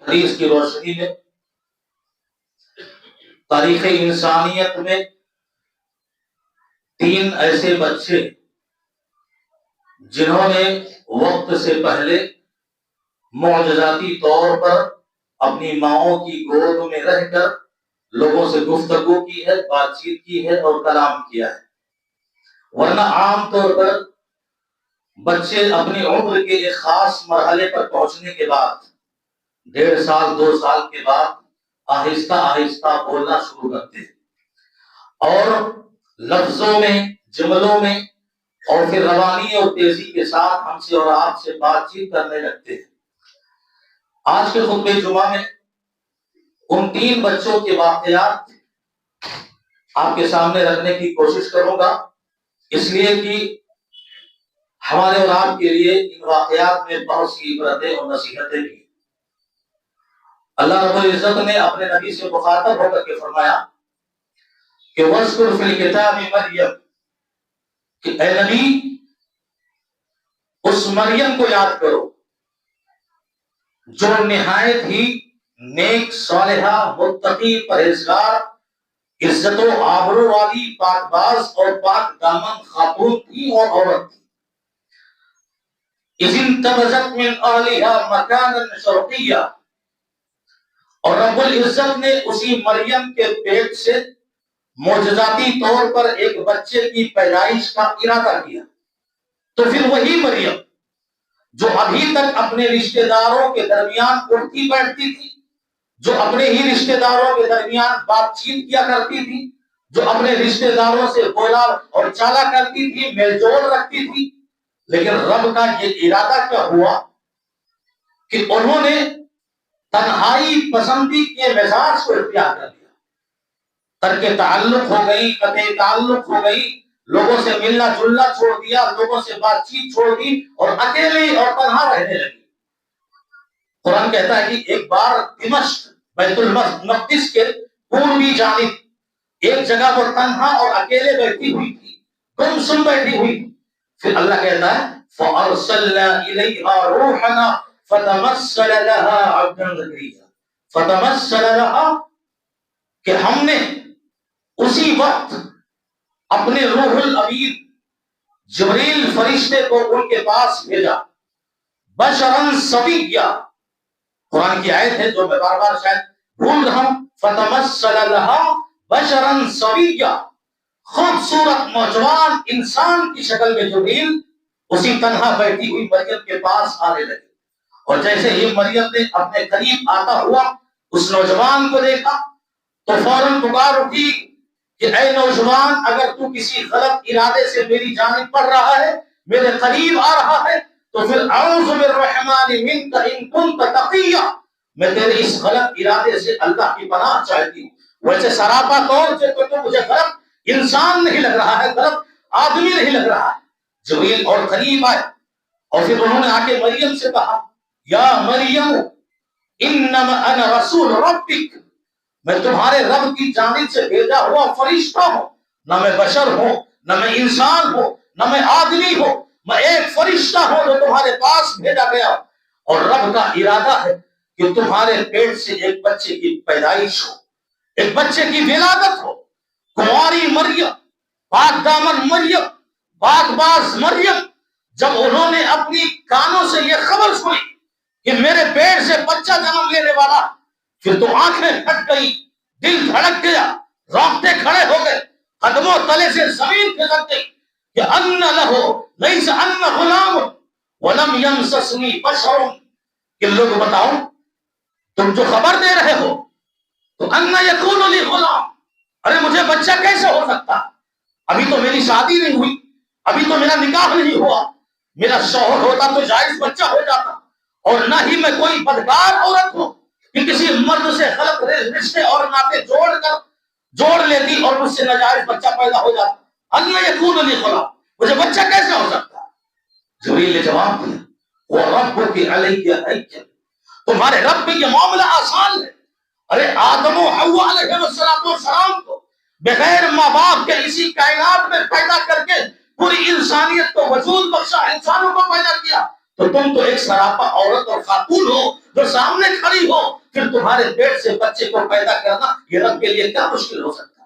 حدیث کی روشنی میں تاریخ انسانیت میں 3 ایسے بچے جنہوں نے وقت سے پہلے معجزاتی طور پر اپنی ماؤں کی گود میں رہ کر لوگوں سے گفتگو کی ہے، بات چیت کی ہے اور کلام کیا ہے۔ ورنہ عام طور پر بچے اپنی عمر کے ایک خاص مرحلے پر پہنچنے کے بعد 1.5 سال 2 سال کے بعد آہستہ آہستہ بولنا شروع کرتے ہیں اور لفظوں میں، جملوں میں اور پھر روانی اور تیزی کے ساتھ ہم سے اور آپ سے بات چیت کرنے لگتے ہیں۔ آج کے خطبہ جمعہ میں ان 3 بچوں کے واقعات آپ کے سامنے رکھنے کی کوشش کروں گا، اس لیے کہ ہمارے اور آپ کے لیے ان واقعات میں بہت سی عبرتیں اور نصیحتیں بھی۔ اللہ رب العزت نے اپنے نبی سے مخاطب ہو کر کے فرمایا کہ وَاذْكُرْ فِي الْكِتَابِ مَرْيَمَ، کہ اے نبی اس مریم کو یاد کرو جو نہایت ہی نیک، صالحہ، متقی، پرہیزگار، عزت و آبرو والی، پاک باز اور پاک دامن خاتون تھی اور عورت تھی۔ اِذِ انتبذت من اہلها مکانا شرقیا، اور رب العزت نے اسی مریم کے پیٹ سے معجزاتی طور پر ایک بچے کی پیدائش کا ارادہ کیا۔ تو پھر وہی مریم جو ابھی تک اپنے رشتہ داروں کے درمیان اٹھتی بیٹھتی تھی، جو اپنے ہی رشتہ داروں کے درمیان بات چیت کیا کرتی تھی، جو اپنے رشتہ داروں سے بولا اور چالا کرتی تھی، میل جول رکھتی تھی، لیکن رب کا یہ ارادہ کیا ہوا کہ انہوں نے تنہائی پسندی کے مزاج کو اختیار کر لیا، ترک تعلق ہو گئی، قطع تعلق ہو گئی، لوگوں سے ملنا جلنا چھوڑ دیا، لوگوں سے بات چیت چھوڑ دی اور اکیلے اور تنہا رہنے لگی۔ قرآن کہتا ہے کہ ایک بار دمشق بیت المقدس کے پوربی جانب ایک جگہ پر تنہا اور اکیلے بیٹھی ہوئی تھی، گمسم بیٹھی ہوئی تھی۔ پھر اللہ کہتا ہے فَأَرْسَلْنَا إِلَيْهَا رُوحَنَا فَتَمَثَّلَ لَهَا عَبْدًا زَكَرِيًّا، فَتَمَثَّلَ لَهَا، کہ ہم نے اسی وقت اپنے روح الامین جبریل فرشتے کو ان کے پاس بھیجا، بشراً سویّا، قرآن کی آیت ہے جو میں بار بار شاید بھول رہا ہوں، فَتَمَثَّلَ لَهَا بَشَرًا سَوِيًّا، خوبصورت نوجوان انسان کی شکل میں جبریل اسی تنہا بیٹھی ہوئی مریم کے پاس آنے لگے، اور جیسے ہی مریم نے اپنے قریب آتا ہوا اس نوجوان کو دیکھا تو فوراً پکار اٹھی کہ اے نوجوان، اگر تو کسی غلط ارادے سے میری جانب پڑھ رہا ہے، میرے قریب آ رہا ہے، تو پھر اعوذ بالرحمن منک ان کنت تقیا، میں تیرے اس غلط ارادے سے اللہ کی پناہ چاہتی ہوں۔ ویسے سراپا طور سے تو مجھے غلط انسان نہیں لگ رہا ہے، غلط آدمی نہیں لگ رہا ہے۔ جبریل اور قریب آئے اور پھر انہوں نے آ کے مریم سے کہا یا مریم انما انا رسول ربک، میں تمہارے رب کی جانب سے بھیجا ہوا فرشتہ ہوں، نہ میں بشر ہوں، نہ میں انسان ہوں، نہ میں آدمی ہوں، میں ایک فرشتہ ہوں جو تمہارے پاس بھیجا گیا، اور رب کا ارادہ ہے کہ تمہارے پیٹ سے ایک بچے کی پیدائش ہو، ایک بچے کی ولادت ہو۔ کنواری مریم، پاک دامن مریم، پاک باز مریم، جب انہوں نے اپنی کانوں سے یہ خبر سنی کہ میرے پیٹ سے بچہ جنم لینے والا، پھر تو آنکھیں پھٹ گئی، دل دھڑک گیا، رونگٹے کھڑے ہو گئے، قدموں تلے سے زمین کھسک گئی کہ ان لہو لیس ان غلام ولم یمسسنی بشر، کہ لوگ بتاؤ تم جو خبر دے رہے ہو تو ان یکون لی غلام، ارے مجھے بچہ کیسے ہو سکتا، ابھی تو میری شادی نہیں ہوئی، ابھی تو میرا نکاح نہیں ہوا، میرا شوہر ہوتا تو جائز بچہ ہو جاتا، اور نہ ہی میں کوئی بدکار عورت ہوں کہ کسی مرد سے غلط رشتے اور ناطے جوڑ لیتی اور مجھ سے ناجائز بچہ پیدا ہو جاتا، ان یکون لی غلام، مجھے بچہ کیسے ہو سکتا۔ جبریل نے جواب دیا وَرَبُّكِ عَلَيَّ حَجٌّ، تمہارے رب پہ یہ معاملہ آسان ہے۔ ارے آدم و حوا علیہ السلام کو بغیر ماں باپ کے اسی کائنات میں پیدا کر کے پوری انسانیت کو وجود بخشا، انسانوں کو پیدا کیا، تو تم تو ایک سراپا عورت اور خاتون ہو، جو سامنے کھڑی ہو، پھر تمہارے پیٹ سے بچے کو پیدا کرنا یہ رب کے لیے کیا مشکل ہو سکتا؟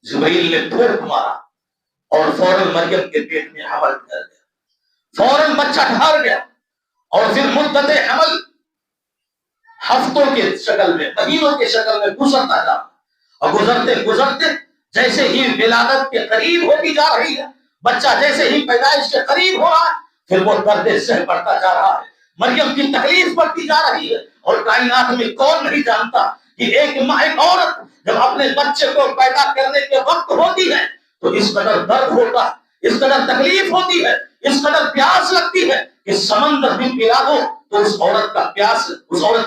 جبرائیل نے پھونک مارا اور فوراً مریم کے پیٹ میں حمل کر گیا، فوراً بچہ ٹھہر گیا، اور پھر مدت حمل ہفتوں کے شکل میں، مہینوں کے شکل میں گزرتا جا، اور گزرتے گزرتے جیسے ہی ولادت کے قریب ہوتی جا رہی ہے، بچہ جیسے ہی پیدائش کے قریب ہو رہا ہے، پھر وہ درد سہ بڑھتا جا رہا ہے، مریم کی تکلیف بڑھتی جا رہی ہے۔ اور کائنات میں کون نہیں جانتا کہ ایک عورت جب اپنے بچے کو پیدا کرنے کے وقت ہوتی ہے تو اس قدر درد ہوتا ہے، اس قدر تکلیف ہوتی ہے، اس قدر پیاس لگتی ہے کہ سمندر بھی پلا دو تو اس عورت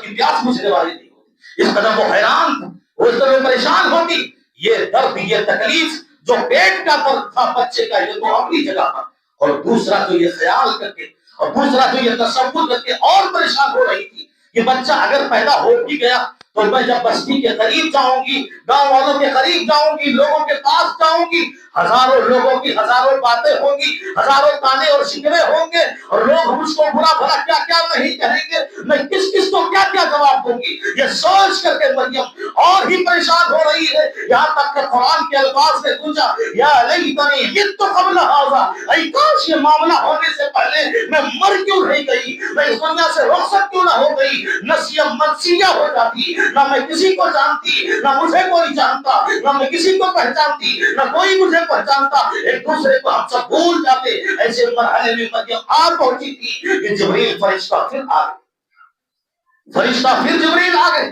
کی پیاس بجھنے والی نہیں ہوتی، اس قدر وہ حیران تھی، وہ اس قدر پریشان ہوتی۔ یہ درد، یہ تکلیف جو پیٹ کا درد تھا بچے کا، یہ تو اپنی جگہ پر، اور دوسرا جو یہ خیال کر کے، اور دوسرا جو یہ تصور کر کے اور پریشان ہو رہی تھی کہ بچہ اگر پیدا ہو بھی گیا تو میں جب بستی کے قریب جاؤں گی، گاؤں والوں کے قریب جاؤں گی، لوگوں کے پاس جاؤں گی، ہزاروں لوگوں کی ہزاروں باتیں ہوں گی، ہزاروں تانے اور شکوے ہوں گے، اور لوگ مجھ کو برا بھلا کیا کیا نہیں کہیں گے، میں کس کس کو کیا کیا جواب دوں گی۔ یہ سوچ کر کے مریم اور ہی پریشان ہو رہی ہے، یہاں تک کہ قرآن کے الفاظ نے پوچھا یا لیتنی مت قبل ھذا، اے کاش یہ معاملہ ہونے سے پہلے میں مر کیوں نہیں گئی، میں اس دنیا سے رخصت کیوں نہ ہو گئی، نسیہ منسیہ ہو جاتی، نہ میں کسی کو جانتی، نہ مجھے کوئی جانتا، نہ میں کسی کو پہچانتی، نہ کوئی مجھے پہچانتا، ایک دوسرے کو ہم سب بھول جاتے۔ ایسے مرحلے میں مریم آ پہنچی تھی کہ جبریل فرشتہ پھر آ گئے، فرشتہ پھر جبریل آ گئے،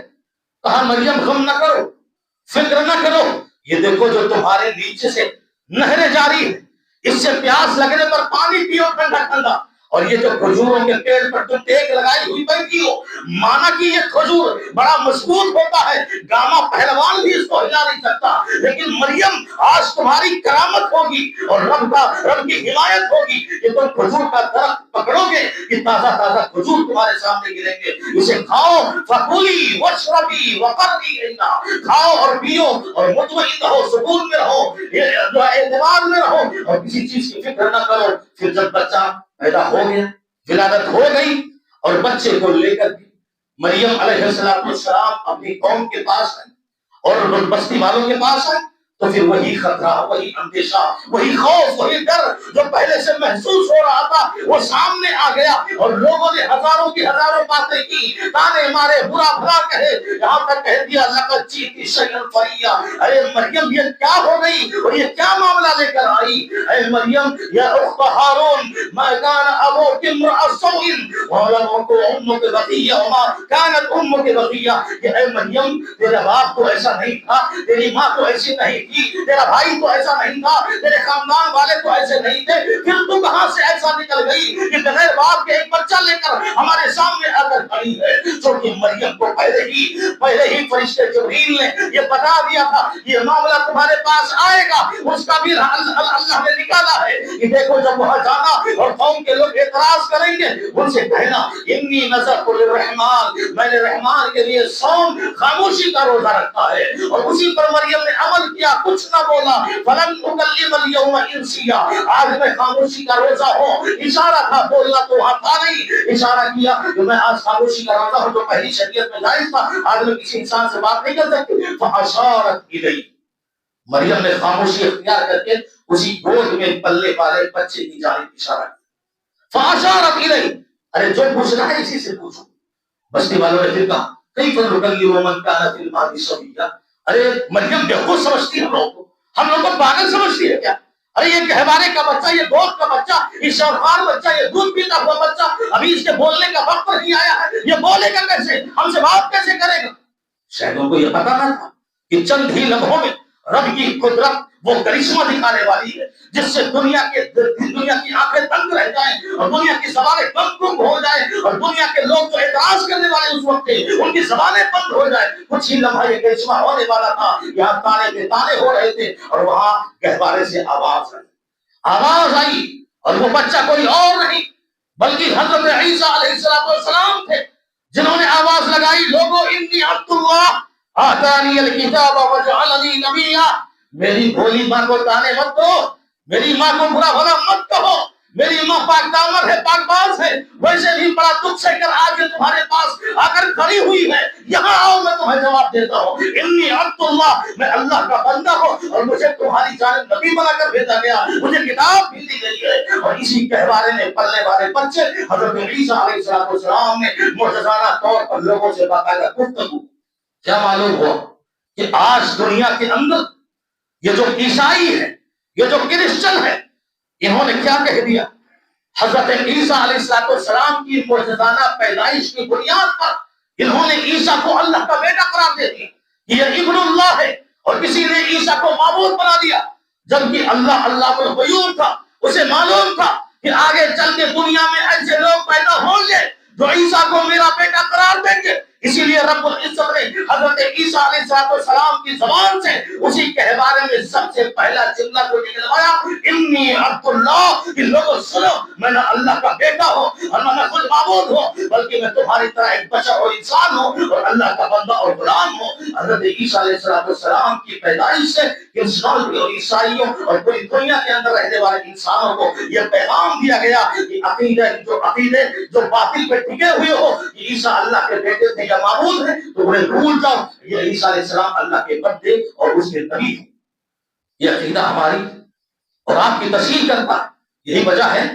کہا مریم غم نہ کرو، فکر نہ کرو، یہ دیکھو جو تمہارے نیچے سے نہریں جاری ہے، اس سے پیاس لگنے پر پانی پیو ٹھنڈا ٹھنڈا، اور یہ جو کھجوروں کے پیڑ پر تم ٹیک لگائی ہوئی بیٹھی ہو، مانا کہ یہ کھجور بڑا مضبوط ہوتا ہے، گاما پہلوان بھی اس کو ہلا نہیں سکتا، لیکن مریم آج تمہاری کرامت ہوگی اور رب کی حمایت ہوگی کہ تم کھجور کا درخت پکڑو گے کہ تازہ تازہ کھجور تمہارے سامنے گریں گے، اسے کھاؤ، فکولی واشربی وقرری عینا، کھاؤ اور پیو اور مطمئن رہو، سکون میں رہو، جو اعتماد میں رہو، اور کسی چیز کی فکر نہ کرو۔ پھر جب بچہ پیدا ہو گیا، ولادت ہو گئی، اور بچے کو لے کر مریم علیہ السلام اپنی قوم کے پاس آئی اور بستی والوں کے پاس آئی، تو پھر وہی خطرہ، وہی اندیشہ، وہی خوف، وہی ڈر جو پہلے سے محسوس ہو رہا تھا وہ سامنے آ گیا، اور لوگوں نے ہزاروں کی ہزاروں باتیں کی، تانے مارے، برا بھلا کہے، یہاں تک کہہ دیا لقد جئت شیئا فریا، ارے مریم یہ کیا ہو گئی اور یہ کیا معاملہ لے کر آئی، اے مریم یا اخت ہارون ما كان ابوك امرأ سوء ولم امك بغيا وما كانت امك بغيا، کہ اے مریم تیرا باپ تو ایسا نہیں تھا، تیری ماں تو ایسی نہیں تھی، تیرا بھائی تو ایسا نہیں تھا، تیرے خاندان والے تو ایسے نہیں تھے، پھر تو کہاں سے ایسا نکل گئی کہ بغیر باپ کے ایک بچہ لے کر ہمارے سامنے آ کر کھڑی ہے۔ چونکہ مریم کو پہلے ہی فرشتے جبریل نے یہ بتا دیا تھا یہ معاملہ تمہارے پاس آئے گا، اس کا بھی اللہ نے نکالا ہے کہ دیکھو جب وہاں جانا اور قوم کے لوگ اعتراض کریں گے، ان سے کہنا انی نذرت للرحمن، میں نے رحمان کے لیے صوم، خاموشی کا روزہ رکھا ہے، اور اسی پر مریم نے عمل کیا، کچھ نہ بولا، فلن اکلم اليوم انسیا، آج میں خاموشی کا روزہ ہوں، اشارہ تھا، بولنا تو وہاں تھا نہیں، اشارہ کیا کہ میں آج خاموشی کا روزہ ہوں، جو پہلی شریعت میں جائز تھا، آج میں کسی انسان سے بات نہیں کر سکتی، فاشارت الیہ، مریم نے خاموشی اختیار کر کے اسی گود میں پلے والے بچے کی جانب اشارہ کیا، فاشارت الیہ، ارے جو پوچھنا ہے اسی سے پوچھو۔ بستی والوں نے پھر کہا کیف نکلم من کان فی المہد صبیا، ارے مریم بیوقوف سمجھتی ہے ہم لوگ کو پاگل سمجھتی ہے کیا، ارے یہ گہوارے کا بچہ، یہ گود کا بچہ، یہ شوخار بچہ، یہ دودھ پیتا ہوا بچہ، ابھی اس کے بولنے کا وقت نہیں آیا ہے، یہ بولے گا کیسے، ہم سے بات کیسے کرے گا۔ شہدوں کو یہ پتا نہ تھا کہ چند ہی لمحوں میں رب کی قدرت وہ کرشمہ دکھانے والی ہے جس سے دنیا کی آنکھیں تنگ رہ جائیں اور دنیا کی زبانیں بند ہو جائیں، اور دنیا کے لوگ جو اعتراض کرنے والے اس وقت تھے ان کی زبانیں بند ہو جائیں۔ کچھ ہی لمحہ یہ کرشمہ ہونے والا تھا، یہاں تانے پہ تانے ہو رہے تھے، اور وہاں گہوارے سے آواز آئی، اور وہ بچہ کوئی اور نہیں بلکہ حضرت عیسیٰ علیہ السلام تھے، جنہوں نے آواز لگائی لوگو انی عبد اللہ آتانی الکتاب وجعلنی نبیا، میری بھولی ماں کو تانے مت دو، میری ماں کو برا بھلا مت کہو، میری ماں پاک دامن ہے، پاک باز ہے، ویسے بھی بڑا دکھ سے کر آج تمہارے پاس آ کر کھڑی ہوئی ہے، یہاں آؤ میں تمہیں جواب دیتا ہوں، انی عبد اللہ، میں اللہ کا بندہ ہوں اور مجھے تمہاری جانب نبی بنا کر بھیجا گیا، مجھے کتاب بھی دی گئی ہے۔ اور اسی گہوارے میں پلنے والے بچے حضرت عیسیٰ علیہ السلام نے معجزانہ طور پر لوگوں سے باقاعدہ گفتگو۔ کیا معلوم ہوا کہ آج دنیا کے اندر یہ جو عیسائی ہے، یہ جو کرسچن ہے، انہوں نے کیا کہہ دیا؟ حضرت عیسیٰ علیہ السلام کی معجزانہ پیدائش کی بنیاد پر انہوں نے عیسیٰ کو اللہ کا بیٹا قرار دے دیا، یہ ابن اللہ ہے، اور کسی نے عیسیٰ کو معبود بنا دیا، جبکہ اللہ اللہ الغیوب تھا، اسے معلوم تھا کہ آگے چل کے دنیا میں ایسے لوگ پیدا ہوں گے جو عیسیٰ کو میرا بیٹا قرار دیں گے۔ اسی لیے رب العزت نے حضرت عیسیٰ علیہ السلام کی زبان سے اسی گہوارے میں سب سے پہلا جملہ کو نکلوایا، انی عبد اللہ، کہ لوگوں سنو، میں نہ اللہ کا بیٹا ہوں اور نہ خود معبود ہوں، بلکہ میں تمہاری طرح ایک بشر اور انسان ہوں اور اللہ کا بندہ اور غلام ہوں۔ حضرت عیسیٰ علیہ السلام کی پیدائش سے انسان اور عیسائیوں اور پوری دنیا کے اندر رہنے والے انسانوں کو یہ پیغام دیا گیا کہ عقیدے جو باطل پہ ٹکے ہوئے ہو کہ عیسیٰ اللہ کے بیٹے تھے یا معبود ہیں، تو انہیں بھول جاؤ، یہ عیسیٰ علیہ السلام اللہ کے بندے اور اس کے نبی ہیں۔ یہ عقیدہ ہماری اور آپ کی تصحیح کرتا ہے۔ یہی وجہ ہے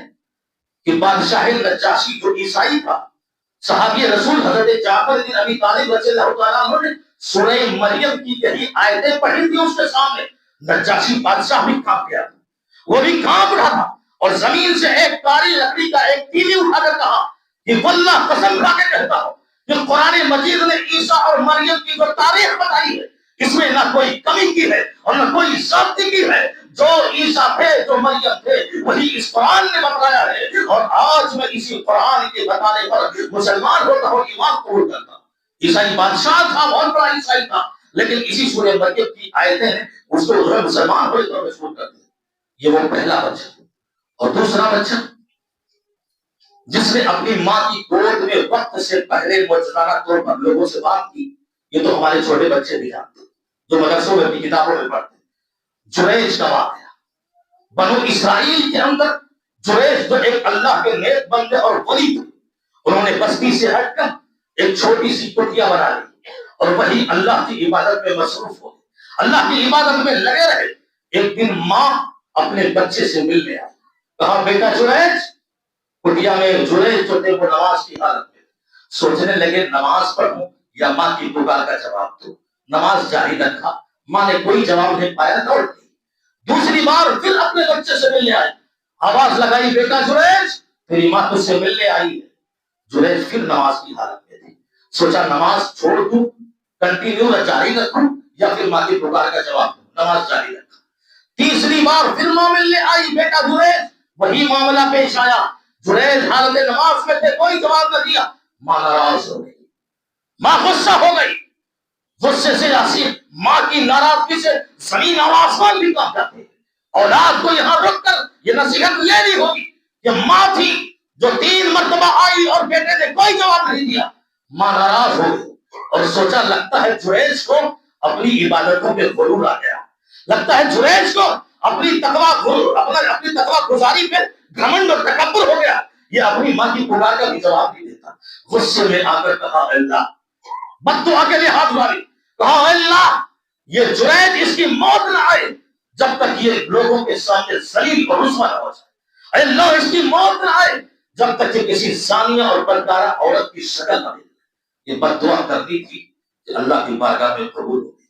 کہ بادشاہ نجاشی جو عیسائی تھا، صحابی رسول حضرت جعفر بن ابی طالب رضی اللہ تعالیٰ عنہ نے سورہ مریم کی یہی آیتیں پڑھی تھی اس کے سامنے، نجاشی بادشاہ بھی کانپ گیا تھا، وہ بھی کانپ رہا تھا، اور زمین سے ایک کاری لکڑی کا ایک تیلی اٹھا کر کہا کہ واللہ قسم کھا کے کہتا ہوں کہ قرآن مجید نے عیسیٰ اور مریم کی جو تاریخ بتائی ہے اس میں نہ کوئی کمی کی ہے اور نہ کوئی زیادتی کی ہے، جو عیسیٰ تھے جو مریم تھے وہی اس قرآن نے بتایا ہے، اور آج میں اسی قرآن کے بتانے پر مسلمان ہوتا ہوں، ایمان قبول کرتا ہوں۔ عیسائی بادشاہ تھا، بہت بڑا عیسائی تھا، لیکن اسی سورہ مریم کی آیتیں ہیں اس کو جو ہے مسلمان ہوئے تو مشہور کرتے ہیں۔ یہ وہ پہلا بچہ، اور دوسرا بچہ جس نے اپنی ماں کی گود میں وقت سے پہلے معجزانہ طور پر لوگوں سے بات کی، یہ تو ہمارے چھوٹے بچے بھی جانتے ہیں جو مدرسوں میں اپنی کتابوں میں پڑھتے ہیں۔ جریج کا واقعہ بنو اسرائیل کے اندر، جریج جو ایک اللہ کے نیک بندے اور ولی تھے، انہوں نے بستی سے ہٹ کر ایک چھوٹی سی کٹیا بنا لی اور وہی اللہ کی عبادت میں مصروف ہو گئے، اللہ کی عبادت میں لگے رہے۔ ایک دن ماں اپنے بچے سے ملنے آئی، کہا بیٹا جریج، کٹیا میں جریج جو تھے وہ نماز کی حالت میں سوچنے لگے نماز پڑھوں یا ماں کی پکار کا جواب دوں، نماز جاری رکھا، ماں نے کوئی جواب نہیں پایا، دوڑ گئی۔ دوسری بار پھر اپنے بچے سے ملنے آئے، آواز لگائی بیٹا جریج، تیری ماں تجھ سے ملنے آئی ہے۔ جریج پھر نماز کی حالت میں تھی، سوچا نماز چھوڑ دوں، کنٹینیو جاری رکھوں یا پھر ماں کی پکار کا جواب دوں، نماز جاری رکھا۔ تیسری بار پھر ماں ملنے آئی، بیٹا جریج، وہی معاملہ پیش آیا، جریج حالت نماز میں تھے، کوئی جواب نہ دیا، ماں ناراض ہو گئی، ماں غصہ ہو گئی، غصے سے آسی ماں کی ناراضگی سے زمین اور آسمان بھی کانپ جاتے ہیں۔ اولاد کو یہاں رک کر یہ نصیحت لینی ہوگی کہ ماں تھی جو 3 مرتبہ آئی اور بیٹے نے کوئی جواب نہیں دیا، ماں ناراض ہو گئی اور سوچا لگتا ہے جریج کو اپنی عبادتوں پہ غرور آ گیا، لگتا ہے جریج کو اپنی تقویٰ گزاری پہ گھمنڈ اور تکبر ہو گیا، یہ اپنی ماں کی پکار کا بھی جواب نہیں دیتا۔ غصے میں آ کر کہا اللہ، بد دعا کے لیے ہاتھ ماری، کہا اللہ یہ جریج اس کی موت نہ آئے جب تک یہ لوگوں کے سامنے ذلیل اور رسوا نہ ہو جائے، اللہ اس کی موت نہ آئے جب تک کہ کسی زانیہ اور بدکارہ عورت کی شکل نہ دے۔ یہ بد دعا کرتی تھی کہ اللہ کی بارگاہ میں قبول ہو گئی،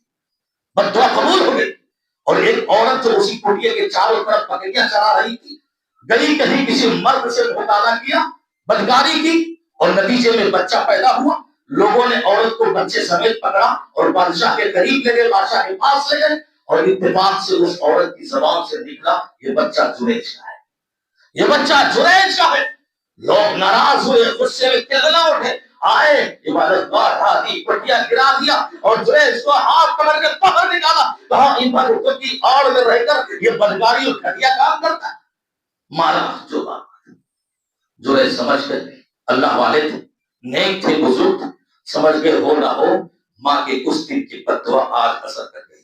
بد دعا قبول ہو گئی۔ اور ایک عورت جو اسی کٹیا کے چاروں طرف بکریاں چرا رہی تھی، گلی کہیں کسی مرد سے مطالعہ کیا، بدکاری کی اور نتیجے میں بچہ پیدا ہوا۔ لوگوں نے عورت کو بچے سمیت پکڑا اور بادشاہ کے قریب لے گئے، بادشاہ کے پاس لے گئے، اور اتفاق سے اس عورت کی زبان سے نکلا یہ بچہ جریج کا ہے، یہ بچہ جریج کا ہے۔ لوگ ناراض ہوئے، غصے میں کلنا اٹھے، آئے عبادت گاہ ڈھا دی، پٹیا گرا دیا اور جریج کو ہاتھ پکڑ کے باہر نکالا، کہا ان بھگتوں کی آڑ میں رہ کر یہ بدکاری اور گھٹیا کام کرتا ہے، مارا جو بات۔ جریج سمجھ گئے اللہ والے تھے، نیک تھے، بزرگ تھے، سمجھ گئے ہو نہ ہو ماں کے اس دن کی بددعا آج اثر کر گئی،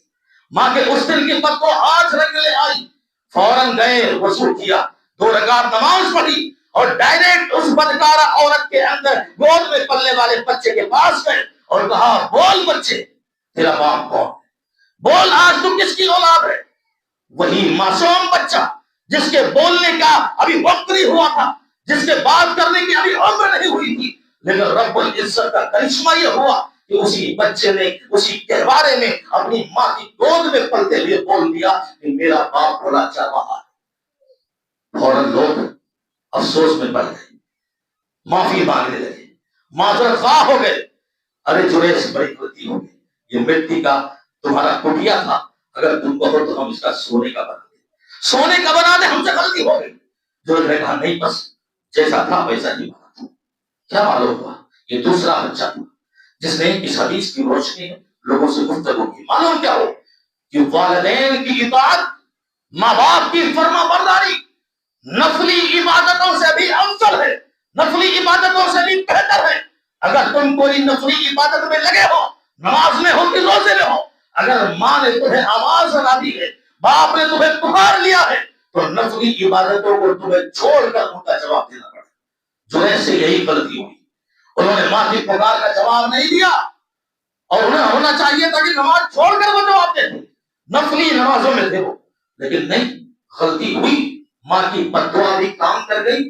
ماں کے اس دن کی بددعا آج رنگ لے آئی۔ فوراً گئے، وضو کیا، 2 رکعت نماز پڑھی اور ڈائریکٹ اس بدکارہ عورت کے اندر گود میں پلنے والے بچے کے پاس گئے اور کہا بول بچے تیرا باپ کون ہے؟ بول آج تم کس کی اولاد ہے؟ وہی معصوم بچہ جس کے بولنے کا ابھی وقت نہیں ہوا تھا، جس کے بات کرنے کی ابھی عمر نہیں ہوئی تھی، لیکن رب العزت کا کرشمہ یہ ہوا کہ اسی بچے نے اسی گہوارے میں اپنی ماں کی گود میں پلتے ہوئے بول دیا کہ میرا باپ بڑا چاہ رہا ہے۔ فوراً لوگ افسوس میں پڑ گئے، معافی مانگنے لگے، معذرت خواہ ہو گئے۔ ارے جریش بڑی غلطی ہو گئی، یہ مٹی کا تمہارا کٹیا تھا، اگر تم کہو تو ہم اس کا سونے کا بنا دیں، سونے کا بنا دیں، ہم سے غلطی ہو گئی۔ جو نے کہا نہیں بس جیسا تھا ویسا ہی بنا تھا۔ کیا معلوم ہوا یہ دوسرا بچہ تھا جس نے اس حدیث کی روشنی میں لوگوں سے گفتگو کی۔ معلوم کیا ہو کہ والدین کی اطاعت، ماں باپ کی فرما برداری نفلی عبادتوں سے بھی افضل ہے، نفلی عبادتوں سے بھی بہتر ہے۔ اگر تم کوئی نفلی عبادت میں لگے ہو، نماز میں ہو کہ روزے میں ہو، اگر ماں نے تمہیں آواز لگا دی ہے، باپ نے تمہیں پکار لیا ہے، تو نفلی عبادتوں کو تمہیں چھوڑ کر ان کا جواب دینا پڑے۔ جنید سے یہی غلطی ہوئی، انہوں نے ماں کی پکار کا جواب نہیں دیا، اور انہیں ہونا چاہیے تھا کہ نماز چھوڑ کر وہ جواب دیتے، نفلی نمازوں میں تھے وہ، لیکن نہیں، غلطی ہوئی، ماں کی بددعا بھی کام کر گئی،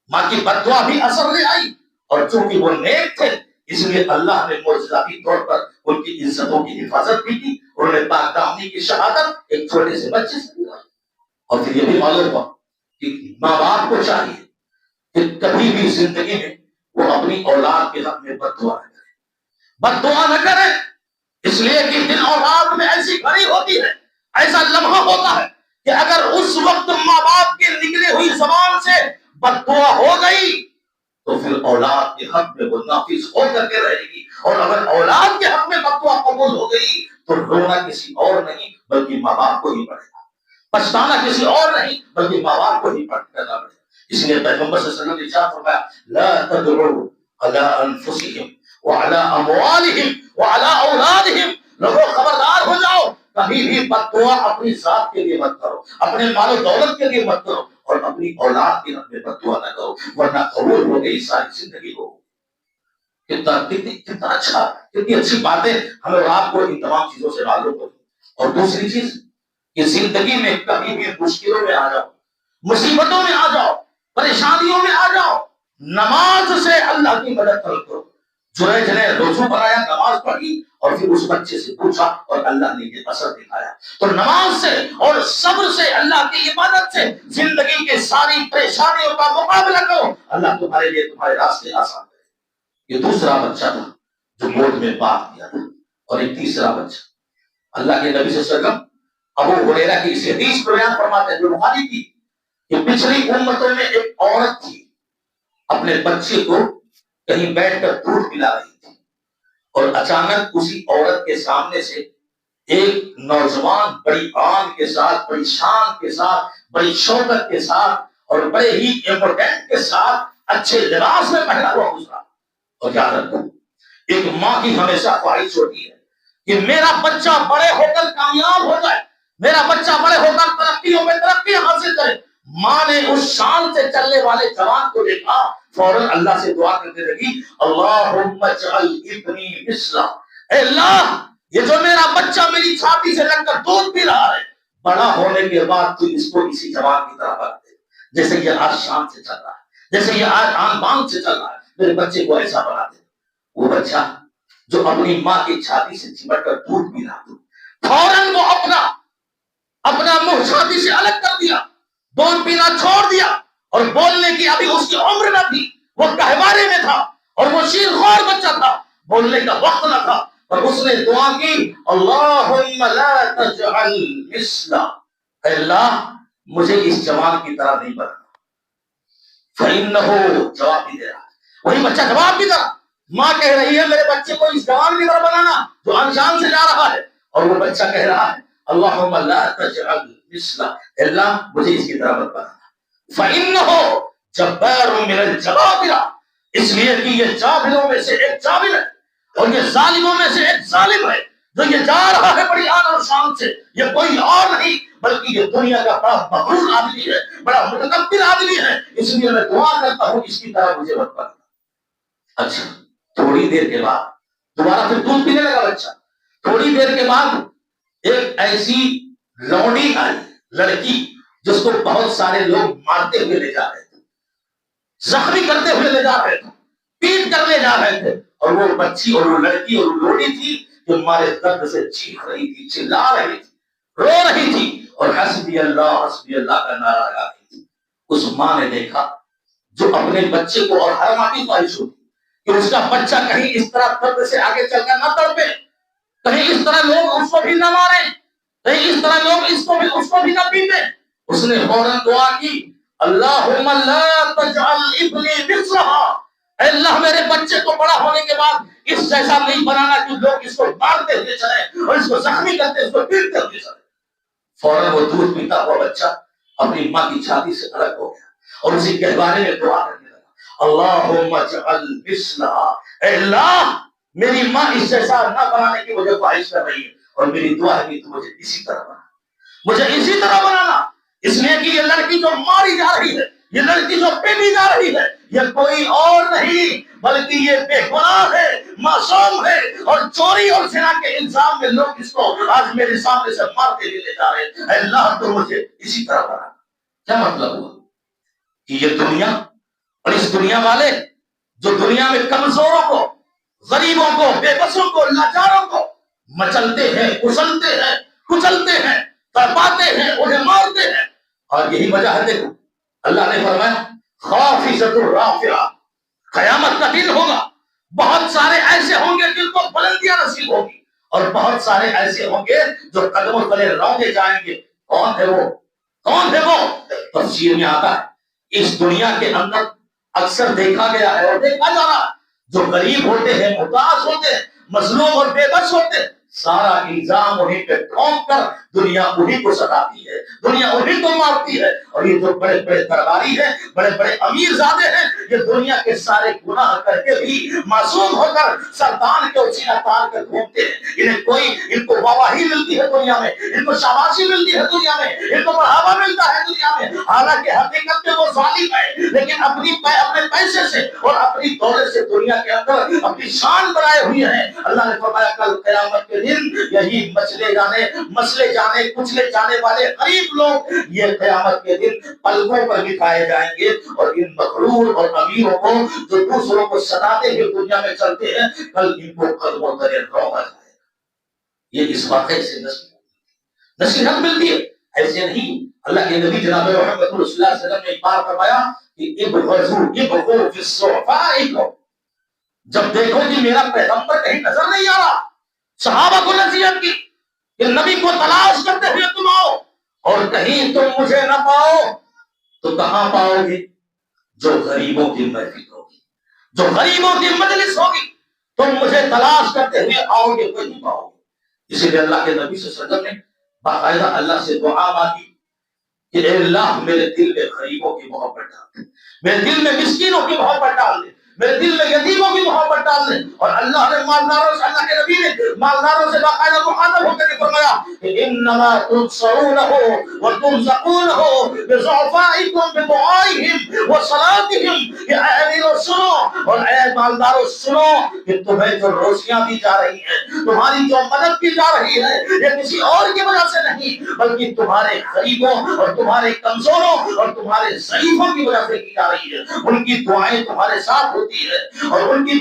ماں کی بددعا بھی اثر لے آئی، اور چونکہ وہ نیک تھے اس لیے اللہ نے معجزاتی طور پر ان کی عزتوں کی حفاظت بھی کی، انہوں نے پاک دامنی کی شہادت ایک چھوٹے سے بچے سے دلائی۔ اور پھر یہ بھی معلوم ہوا کہ ماں باپ کو چاہیے کہ کبھی بھی زندگی میں وہ اپنی اولاد کے حق میں بددعا نہ کرے، بددعا نہ کرے، اس لیے کہ جن اولاد میں ایسی گھڑی ہوتی ہے، ایسا لمحہ ہوتا ہے کہ اگر اس وقت ماں باپ کے نکلی ہوئی زبان سے بددعا ہو گئی تو پھر اولاد کے حق میں وہ نافذ ہو کر کے رہے گی، اور اگر اولاد کے حق میں بددعا قبول ہو گئی تو رونا کسی اور نہیں بلکہ ماں باپ کو ہی پڑے گا، پچھتانا کسی اور نہیں بلکہ ماں باپ کو ہی کرنا پڑے گا۔ اس لیے پیغمبر صلی اللہ علیہ وسلم نے ارشاد فرمایا لا تدعوا على انفسهم وعلى اموالهم وعلى اولادهم، لوگوں خبردار ہو جاؤ، کبھی بھی بددعا اپنی ذات کے لیے مت کرو، اپنے مال و دولت کے لیے مت کرو، اور اپنی اولاد کے حق میں بددعا نہ کرو، ورنہ قبول ہو گئی ساری زندگی ہو۔ کتنا اچھا، کتنی اچھی باتیں ہمیں اور آپ کو ان تمام چیزوں سے معلوم ہو۔ اور دوسری چیز کہ زندگی میں کبھی بھی مشکلوں میں آ جاؤ، مصیبتوں میں آ جاؤ، پریشانیوں میں آ جاؤ، نماز سے اللہ کی مدد طلب کرو۔ جریج نے روزو بنایا، نماز پڑھی، اور پھر اس بچے سے پوچھا اور اللہ نے یہ اثر دکھایا۔ تو نماز سے اور صبر سے، اللہ کی عبادت سے زندگی کے ساری پریشانیوں کا مقابلہ کرو، اللہ تمہارے لیے تمہارے راستے آسان کرے۔ یہ دوسرا بچہ تھا جو گود میں باپ دیا تھا۔ اور ایک تیسرا بچہ، اللہ کے نبی صلی اللہ علیہ وسلم ابو ہریرہ کی اس حدیث کو بیان فرماتے ہیں جو بخاری کی، کہ پچھلی امتوں میں ایک عورت تھی، اپنے بچے کو کہیں بیٹھ کر دودھ پلا رہی تھی، اور اچانک اسی عورت کے سامنے سے ایک نوجوان بڑی آن کے ساتھ، بڑی شان کے ساتھ، بڑی شوکت کے ساتھ اور بڑے ہی امپورٹنٹ کے ساتھ اچھے لباس میں پہنا ہوا گزرا۔ اور یاد رکھو، ایک ماں کی ہمیشہ خواہش ہوتی ہے کہ میرا بچہ بڑے ہو کر کامیاب ہو جائے، میرا بچہ بڑے ہو کر ترقیوں میں ترقی حاصل کرے۔ ماں نے اس شان سے چلنے والے جوان کو دیکھا، فوراً اللہ سے دعا کرنے لگی اللہم اجعل ابنی مثلہ، اے اللہ یہ جو میرا بچہ میری چھاتی سے لگ کر دودھ پی رہا ہے، بڑا ہونے کے بعد تو اس کو اسی جوان کی طرح بنا دے، جیسے یہ آج شان سے چل رہا ہے، جیسے یہ آج آن بان سے چل رہا ہے، میرے بچے کو ایسا بنا دے۔ وہ بچہ جو اپنی ماں کی چھاتی سے چمٹ کر دودھ پی رہا تھا، فوراً وہ اپنا منہ چھاتی سے الگ کر دیا، دودھ پینا چھوڑ دیا، اور بولنے کی ابھی اس کی عمر نہ تھی، وہ گہوارے میں تھا اور وہ شیرخوار بچہ تھا، بولنے کا وقت نہ تھا، اور اس نے دعا کی اللہم لا تجعل مثلہ، اے اللہ مجھے اس جوان کی طرح نہیں بنانا۔ فإنہ، جواب بھی دے رہا ہے، وہی بچہ جواب بھی دے رہا، ماں کہہ رہی ہے میرے بچے کو اس جوان کی طرح بنانا جو انجان سے جا رہا ہے، اور وہ بچہ کہہ رہا ہے اللہم لا تجعل مثلہ، اللہ مجھے اس کی طرح مت بنانا۔ فإنہ جبار من الجبابرہ، اس لیے کہ یہ جابروں میں سے ایک جابر ہے اور یہ ظالموں میں سے ایک ظالم ہے۔ جو یہ جا رہا ہے بڑی آن اور شان سے، یہ کوئی اور نہیں بلکہ یہ دنیا کا بڑا مغرور آدمی ہے، بڑا متکبر آدمی ہے، اس لیے میں دعا کرتا ہوں اس کی طرح مجھے مت بنانا۔ اچھا، تھوڑی دیر کے بعد دوبارہ پھر دودھ پینے لگا بچہ۔ تھوڑی دیر کے بعد ایک ایسی لونڈی آئی، لڑکی، جس کو بہت سارے لوگ مارتے ہوئے لے جا رہے تھے، زخمی کرتے ہوئے لے جا رہے تھے، پیٹ کر لے جا رہے تھے، اور وہ بچی اور وہ لڑکی اور وہ لونڈی تھی جو ہمارے درد سے چیخ رہی تھی، چلا رہی تھی، رو رہی تھی، اور حسبی اللہ کا نعرہ لگا رہی تھی۔ اس ماں نے دیکھا جو اپنے بچے کو، اور ہر ماں کی خواہش ہوتی کہ اس کا بچہ کہیں اس طرح درد سے آگے چل کر نہ تڑپے، کہیں اس طرح لوگ اس کو بھی نہ ماریں، کہیں اس طرح لوگ اس کو بھی نہ پیٹیں۔ اس نے فوراً دعا کی، اللہم لا تجعل ابنی مثلہا، اے اللہ میرے بچے کو بڑا ہونے کے بعد اس جیسا نہیں بنانا کہ لوگ اس کو مارتے ہوئے چلیں اور اس کو زخمی کرتے، اس کو پیٹتے ہوئے چلیں۔ فوراً وہ دودھ پیتا ہوا بچہ اپنی ماں کی چھاتی سے الگ ہو گیا اور اسی گہوارے میں دعا کرنے لگا، اللہم اجعل مثلہا، اے اللہ میری ماں اس جیسا نہ بنانے کی مجھے خواہش کر رہی ہے، اور میری دعا ہے کہ تو مجھے اسی طرح بنا، مجھے اسی طرح بنانا، اس لیے کہ یہ لڑکی جو ماری جا رہی ہے، یہ لڑکی جو پیٹی جا رہی ہے، یہ کوئی اور نہیں بلکہ یہ بے گناہ ہے، معصوم ہے، اور چوری اور زنا کے الزام میں لوگ اس کو آج میرے سامنے سے مارتے لے جا رہے ہیں۔ اے اللہ تو مجھے اسی طرح بنا۔ کیا مطلب ہوا کہ یہ دنیا اور اس دنیا والے جو دنیا میں کمزوروں کو، غریبوں کو، بے بسوں کو، لاچاروں کو مچلتے ہیں، کچلتے ہیں، کچلتے ہیں، تڑپاتے ہیں، انہیں مارتے ہیں، اور یہی وجہ ہے۔ دیکھو اللہ نے فرمایا خافضۃ الرافعہ، قیامت کا دن ہوگا، بہت سارے ایسے ہوں گے جن کو بلندیاں نصیب ہوگی، اور بہت سارے ایسے ہوں گے جو قدموں تلے رونگے جائیں گے۔ کون ہے وہ؟ کون ہے وہ؟ تفسیر میں آتا ہے اس دنیا کے اندر اکثر دیکھا گیا ہے اور دیکھا جا رہا ہے، جو غریب ہوتے ہیں، محتاج ہوتے ہیں، مظلوم اور بے بس ہوتے ہیں، سارا الزام انہیں پہ ٹھونک کر دنیا انہیں کو ستاتی ہے، دنیا انہیں کو مارتی ہے، اور یہ جو بڑے بڑے درباری ہیں، بڑے بڑے امیر زادے ہیں، یہ دنیا کے سارے گناہ کر کے بھی معصوم ہو کر سر تان کے اور سینہ تان کے گھومتے ہیں۔ ان کو واہواہی ملتی ہے دنیا میں، ان کو شاباشی ملتی ہے دنیا میں، ان کو بڑھاوا ملتا ہے دنیا میں، حالانکہ حقیقت میں وہ ظالم ہے، لیکن اپنے پیسے سے اور اپنی دولت سے دنیا کے اندر اپنی شان بنائے ہوئے ہیں۔ اللہ نے فرمایا کل قیامت کے دن یہی مسلے جانے کچلے جانے والے غریب لوگ یہ قیامت کے دن پلکوں پر بٹھائے جائیں گے، اور ان مغرور اور امیروں کو جو دوسروں کو ستاتے ہوئے دنیا میں چلتے ہیں، کل ان کو قدموں تلے رونگا جائے گا۔ یہ اس واقعے سے نصیحت ملتی ہے، ایسے نہیں۔ اللہ کے نبی جناب محمد رسول اللہ صلی اللہ علیہ وسلم نے ایک بار فرمایا کہ ابغضوا فی الصحفاء، جب دیکھو کہ میرا پیغمبر کہیں نظر نہیں آ رہا، صحابہ کو نصیحت کی کہ نبی کو تلاش کرتے ہوئے تم آؤ، اور کہیں تم مجھے نہ پاؤ تو کہاں پاؤ گے؟ جو غریبوں کی محفل ہوگی، جو غریبوں کی مجلس ہوگی، تم مجھے تلاش کرتے ہوئے آؤ گے، کوئی نہیں پاؤ گے۔ اسی لیے اللہ کے نبی صلی اللہ علیہ وسلم نے باقاعدہ اللہ سے دعا مانگی کہ اے اللہ میرے دل میں غریبوں کی محبت ڈال دے، میرے دل میں مسکینوں کی محبت ڈال دے، میرے دل میں یتیموں کی محبت ڈال دے۔ اور اللہ نے مالداروں سے، اللہ کے نبی نے مالداروں سے باقاعدہ مخاطب ہو کر فرمایا کہ انما تنصرون وترزقون بضعفائکم بدعائهم وصلاتهم، کہ اے امیروں سنو اور اے مالداروں سنو کہ تمہیں جو روزیاں دی جا رہی ہیں، تمہاری جو مدد کی جا رہی ہے، یہ کسی اور کی وجہ سے نہیں بلکہ تمہارے غریبوں اور تمہارے کمزوروں اور تمہارے ضعیفوں کی وجہ سے کی جا رہی ہے۔ ان کی دعائیں تمہارے ساتھ ہوتی ہے، اور ان کی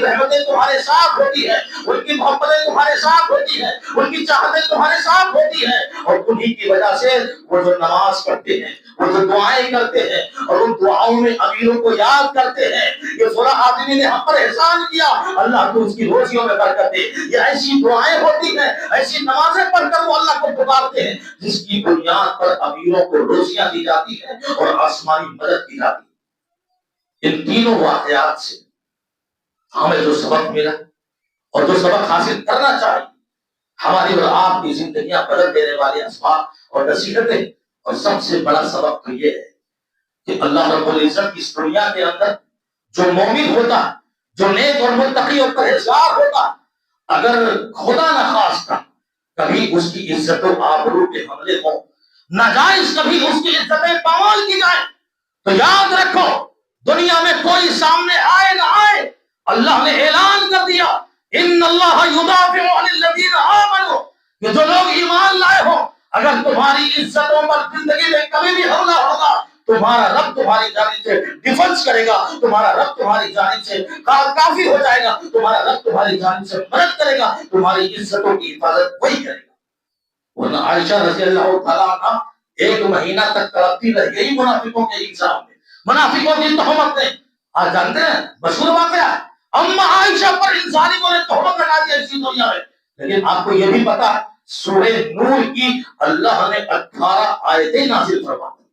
رحمتیں تمہارے ساتھ ہوتی ہے، ان کی محبتیں تمہارے ساتھ ہوتی ہے، ان کی چاہتیں تمہارے ساتھ ہوتی ہے، اور انہی کی وجہ سے وہ جو نماز پڑھتے ہیں، وہ جو دعائیں کرتے ہیں، اور ان دعاؤں میں امیروں کو یاد کرتے ہیں کہ فلاں آدمی نے ہم پر احسان کیا، اللہ تو اس کی روزیوں میں برکت دے۔ یہ ایسی دعائیں ہوتی ہیں، ایسی نمازیں پڑھ کر وہ اللہ کو پکارتے ہیں جس کی بنیاد پر امیروں کو روزیاں دی جاتی ہیں اور آسمانی مدد کی جاتی ہے۔ ان تینوں واقعات سے ہمیں جو سبق ملا اور جو سبق حاصل کرنا چاہیے، ہماری اور آپ کی زندگیاں بدل دینے والے اسباب اور نصیحتیں، اور سب سے بڑا سبق تو یہ ہے کہ اللہ رب العزت اس دنیا کے اندر جو مومن ہوتا ہے، جو نیک اور متقی اور پرہیزگار ہوتا ہے، اگر خدا نخواستہ کبھی اس کی عزت و آبرو کے حملے ہوں، ناجائز کبھی اس کی عزتیں پامال کی جائے، تو یاد رکھو دنیا میں کوئی سامنے آئے نہ آئے، اللہ نے اعلان کر دیا ان اللہ یدافع عن الذین آمنوا، کہ جو لوگ ایمان لائے ہوں اگر تمہاری عزتوں پر زندگی میں کبھی بھی حملہ ہوگا، تمہارا رب تمہاری جانب سے ڈیفنس کرے گا، تمہارا رب تمہاری جانب سے کافی ہو جائے گا، تمہارا رب تمہاری جانب سے مدد کرے گا، تمہاری عزتوں کی حفاظت وہی کرے گا۔ ورنہ عائشہ رضی اللہ تعالیٰ عنہ 1 مہینہ تک تڑپتی رہ گئی منافقوں کے الزام میں، منافقوں کی تہمت میں۔ آج جانتے ہیں مشہور واقعہ ہے، اما عائشہ پر ان ظالموں نے تہمت لگا دی اسی دنیا میں۔ لیکن آپ کو یہ بھی پتا ہے سورہ نور کی اللہ نے 18 آیتیں نازل فرما دی،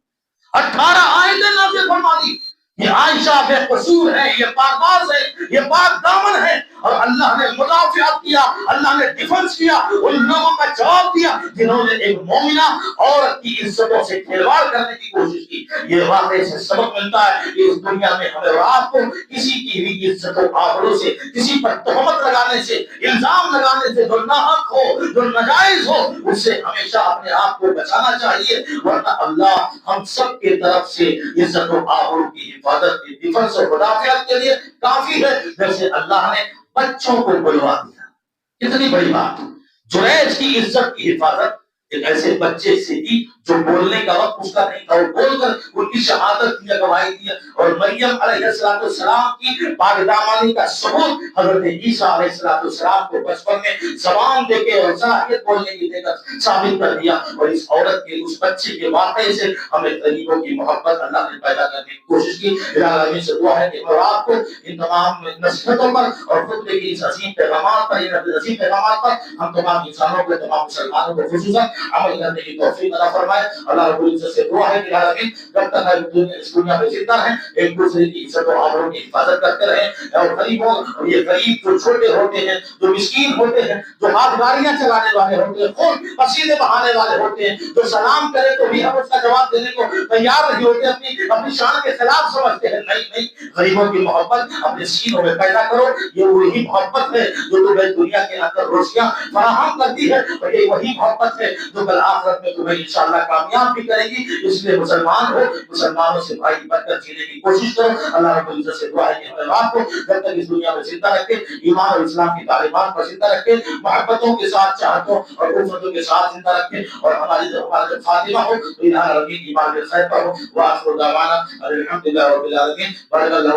18 آیتیں نازل فرما دی۔ یہ عائشہ بے قصور ہے، یہ پاکباز ہے، یہ پاک دامن ہے، اور اللہ نے مدافعت کیا، اللہ نے ڈیفنس کیا، ان لوگوں کا جواب دیا جنہوں نے ایک مومنہ عورت کی عزتوں سے کھلواڑ کرنے کی کوشش کی۔ یہ واقعے سے سبق ملتا ہے کہ اس دنیا میں ہمیں رات کو کسی کی بھی عزت و آبرو سے، کسی پر تہمت لگانے سے، الزام لگانے سے، جو ناحق ہو، جو ناجائز ہو، اس سے ہمیشہ اپنے آپ کو بچانا چاہیے، ورنہ اللہ ہم سب کے طرف سے عزت و آبرو کی حفاظت کی ڈیفنس اور مدافعت کے لیے کافی ہے۔ جیسے اللہ نے بچوں کو بلوا دیا، کتنی بڑی بات۔ جریج کی عزت کی حفاظت ایک ایسے بچے سے کی جو بولنے کا وقت اس کا نہیں تھا، وہ بول کر ان کی شہادت کی، گواہی دی، اور مریم علیہ السلام کی پاک دامانی کا ثبوت حضرت عیسیٰ علیہ السلام کو بچپن میں زبان دے کے اور صلاحیت بولنے کی دے کر ثابت کر دیا۔ اور اس عورت کے، اس بچے کے واقعے سے ہمیں غریبوں کی محبت اللہ نے پیدا کرنے کی کوشش کی۔ الہی سے دعا ہے کہ آپ کو ان تمام نصیحتوں پر اور خطبے کی اس عظیم پیغامات پر، ان عظیم پیغامات پر ہم تمام انسانوں کو، تمام مسلمانوں کو خصوصاً عمل کرنے کی توفیق عطا فرمائے۔ اللہ رب العزت سے دعا ہے کہ العالمین جب تک ہم اس دنیا میں زندہ رہیں ایک دوسرے کی عزت و آبرو کی حفاظت کرتے رہیں، اور غریبوں، اور یہ غریب جو چھوٹے ہوتے ہیں، جو مسکین ہوتے ہیں، جو ہاتھ گاڑیاں چلانے والے ہوتے ہیں، خون پسینے بہانے والے ہوتے ہیں، جو سلام کرے تو بھی ہم اس کا جواب دینے کو تیار نہیں ہوتے، اپنی شان کے خلاف سمجھتے ہیں۔ نہیں، غریبوں کی محبت اپنے سینوں میں پیدا کرو، یہ وہی محبت ہے جو تمہیں دنیا کے اندر روشیاں فراہم کرتی ہے، اور یہ وہی محبت ہے جو کل آخرت میں تمہیں انشاءاللہ کامیاب بھی کرے گی۔ اس لیے مسلمان ہو، مسلمانوں سے بھائی بن کر جینے کی کوشش کرو۔ اللہ رب العزت سے دعا ہے کہ ہمیں آپ کو جب تک اس دنیا میں زندہ رکھے، ایمان اور اسلام کی تعلیمات پر زندہ رکھے، محبتوں کے ساتھ، چاہتوں اور الفتوں کے ساتھ زندہ رکھے، اور ہماری جب خاتمہ ہو تو الہی ایمان کے خیر پر ہو۔ وآخر دعوانا الحمدللہ رب العالمین۔ بارک اللہ لنا